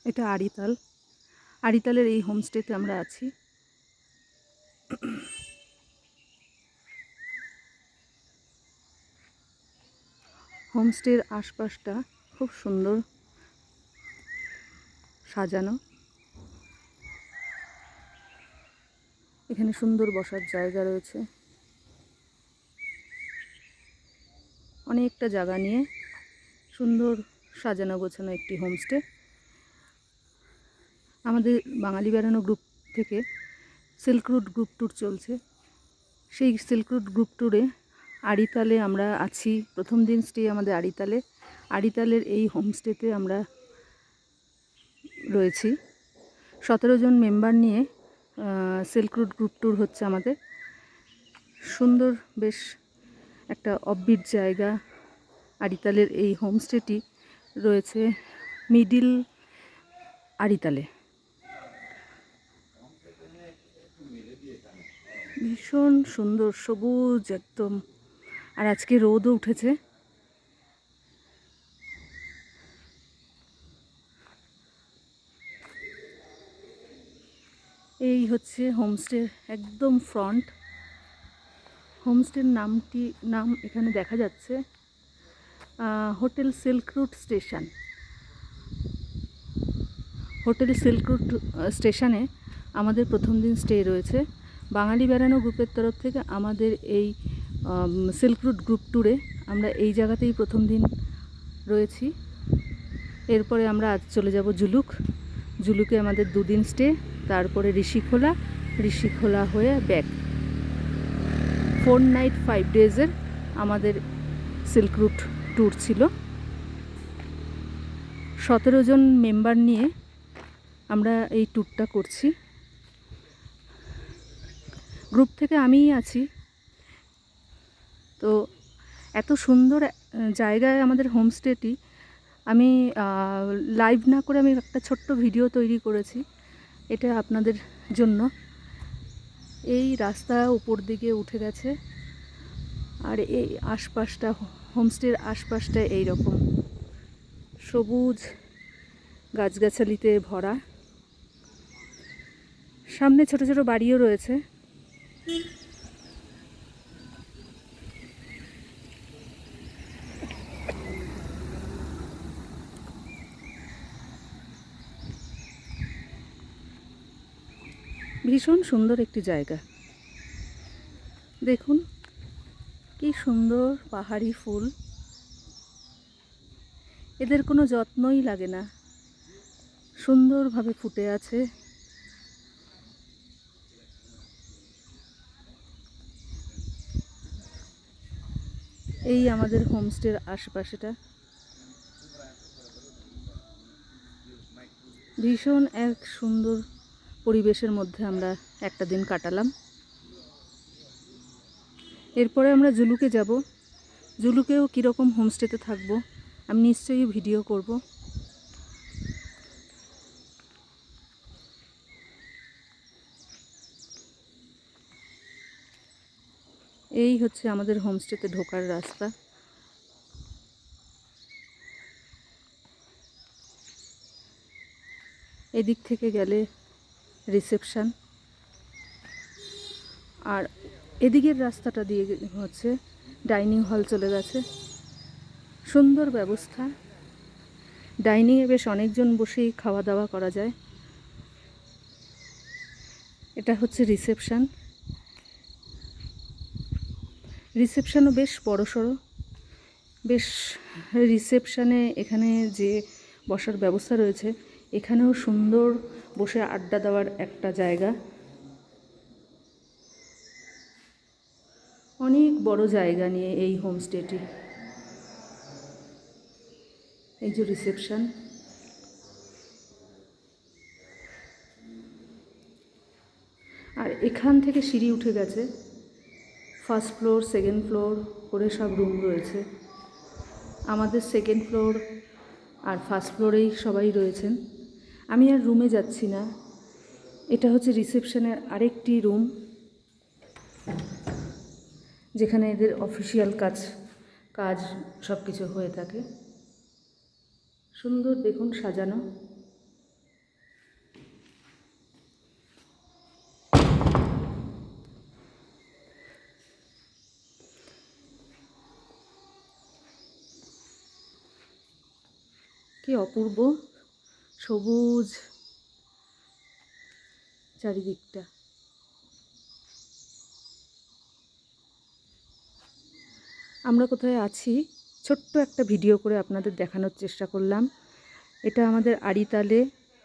এটা আড়িতাল। আড়িতালের এই হোমস্টেতে আমরা আছি। হোমস্টের আশপাশটা খুব সুন্দর সাজানো। এখানে সুন্দর বসার জায়গা রয়েছে। অনেকটা জায়গা নিয়ে সুন্দর সাজানো গোছানো একটি হোমস্টে। আমাদের বাঙালি বেড়ানো গ্রুপ থেকে সিল্ক রুট গ্রুপ ট্যুর চলছে। সেই সিল্ক রুট গ্রুপ ট্যুরে আড়িতালে আমরা আছি। প্রথম দিন স্টে আমাদের আড়িতালে। আড়িতালের এই হোমস্টেতে আমরা রয়েছি। 17 জন মেম্বার নিয়ে সিল্ক রুট গ্রুপ ট্যুর হচ্ছে আমাদের। সুন্দর বেশ একটা অফবিট জায়গা। আড়িতালের এই হোমস্টেটি রয়েছে মিডিল আড়িতালে। ভীষণ সুন্দর সবুজ একদম। আর আজকে রোদও উঠেছে। এই হচ্ছে হোমস্টের একদম ফ্রন্ট। হোমস্টের নাম এখানে দেখা যাচ্ছে hotel silk route station. Hotel silk root স্টেশনে আমাদের প্রথম দিন স্টে রয়েছে। বাঙালি বেড়ানো গ্রুপের তরফ থেকে আমাদের এই সিল্ক রুট গ্রুপ ট্যুরে আমরা এই জায়গাতেই প্রথম দিন রয়েছি। এরপরে আমরা আজ চলে যাব জুলুক। জুলুকে আমাদের 2 দিন স্টে, তারপরে ঋষিখোলা হয়ে ব্যাক। 4 নাইট 5 ডেজের আমাদের সিল্ক রুট ট্যুর ছিল। 17 জন মেম্বার নিয়ে আমরা এই ট্যুরটা করছি। গ্রুপ থেকে আমিই আছি। তো এত সুন্দর জায়গায় আমাদের হোমস্টেটি আমি লাইভ না করে আমি একটা ছোট্ট ভিডিও তৈরি করেছি এটা আপনাদের জন্য। এই রাস্তা উপর দিকে উঠে গেছে আর এই আশপাশটা হোমস্টের আশপাশটা এই রকম সবুজ গাছগাছালিতে ভরা। সামনে ছোট ছোট বাড়িও রয়েছে। ভীষণ সুন্দর একটি জায়গা। দেখুন কি সুন্দর পাহাড়ি ফুল। এদের কোনো যত্নই লাগে না, সুন্দরভাবে ফুটে আছে। এই আমাদের হোমস্টের আশেপাশেটা ভীষণ এক সুন্দর পরিবেশের মধ্যে আমরা একটা দিন কাটালাম। এরপরে আমরা জুলুকে যাব। জুলুকেও কীরকম হোমস্টেতে থাকবো আমি নিশ্চয়ই ভিডিও করব। এই হচ্ছে আমাদের হোমস্টেতে ঢোকার রাস্তা। এদিক থেকে গেলে রিসেপশন, আর এদিকের রাস্তাটা দিয়ে হচ্ছে ডাইনিং হল চলে গেছে। সুন্দর ব্যবস্থা। ডাইনিংয়ে বেশ অনেকজন বসেই খাওয়া দাওয়া করা যায়। এটা হচ্ছে রিসেপশন। রিসেপশনও বেশ বড়সড়। বেশ রিসেপশনে এখানে যে বসার ব্যবস্থা রয়েছে এখানেও সুন্দর বসে আড্ডা দেওয়ার একটা জায়গা। অনেক বড় জায়গা নিয়ে এই হোমস্টেটি। এই যে রিসেপশন। আর এখান থেকে সিঁড়ি উঠে গেছে। ফার্স্ট ফ্লোর, সেকেন্ড ফ্লোর করে সব রুম রয়েছে। আমাদের সেকেন্ড ফ্লোর আর ফার্স্ট ফ্লোরেই সবাই রয়েছেন। আমি আর রুমে যাচ্ছি না। এটা হচ্ছে রিসেপশনের আরেকটি রুম, যেখানে এদের অফিসিয়াল কাজ সব কিছু হয়ে থাকে। সুন্দর দেখুন সাজানো। কি অপূর্ব সবুজ চারিদিকটা। আমরা কোথায় আছি ছোট্ট একটা ভিডিও করে আপনাদের দেখানোর চেষ্টা করলাম। এটা আমাদের আড়িতালে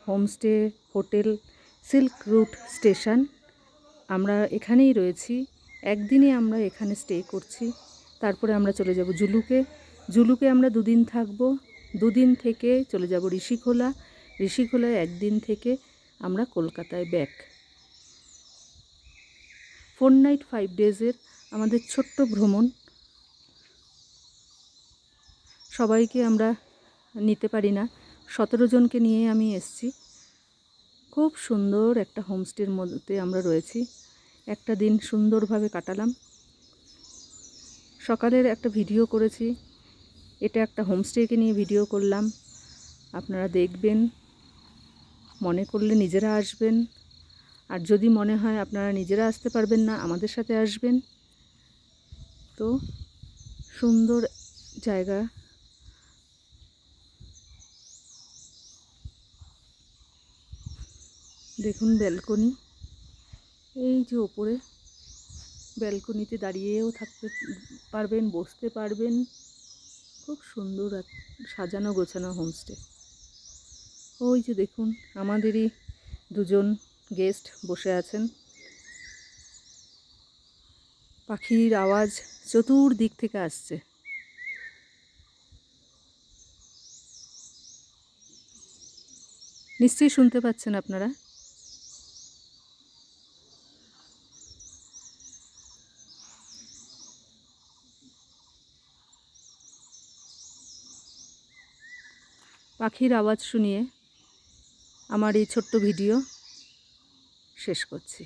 homestay hotel silk route station. আমরা এখানেই রয়েছি, একদিনই আমরা এখানে স্টে করছি। তারপরে আমরা চলে যাব জুলুকে। জুলুকে আমরা 2 দিন থাকবো। 2 দিন থেকে চলে যাব ঋষিখোলা। ঋষিখোলায় 1 দিন থেকে আমরা কলকাতায় ব্যাক। 4 নাইট 5 ডেজের আমাদের ছোট্ট ভ্রমণ। সবাইকে আমরা নিতে পারি না, 17 জনকে নিয়ে আমি এসছি। খুব সুন্দর একটা হোমস্টের মধ্যে আমরা রয়েছি। একটা দিন সুন্দরভাবে কাটালাম। সকালের একটা ভিডিও করেছি, এটা একটা হোমস্টেকে নিয়ে ভিডিও করলাম। আপনারা দেখবেন, মনে করলে নিজেরা আসবেন, আর যদি মনে হয় আপনারা নিজেরা আসতে পারবেন না, আমাদের সাথে আসবেন। তো সুন্দর জায়গা। দেখুন ব্যালকনি, এই যে ওপরে ব্যালকনিতে দাঁড়িয়েও থাকতে পারবেন, বসতে পারবেন। খুব সুন্দর সাজানো গোছানো হোমস্টে। ওই যে দেখুন আমাদেরই 2 জন গেস্ট বসে আছেন। পাখির আওয়াজ চতুর্দিক থেকে আসছে। নিশ্চয়ই শুনতে পাচ্ছেন আপনারা। পাখির আওয়াজ শুনিয়ে আমার এই ছোট্ট ভিডিও শেষ করছি।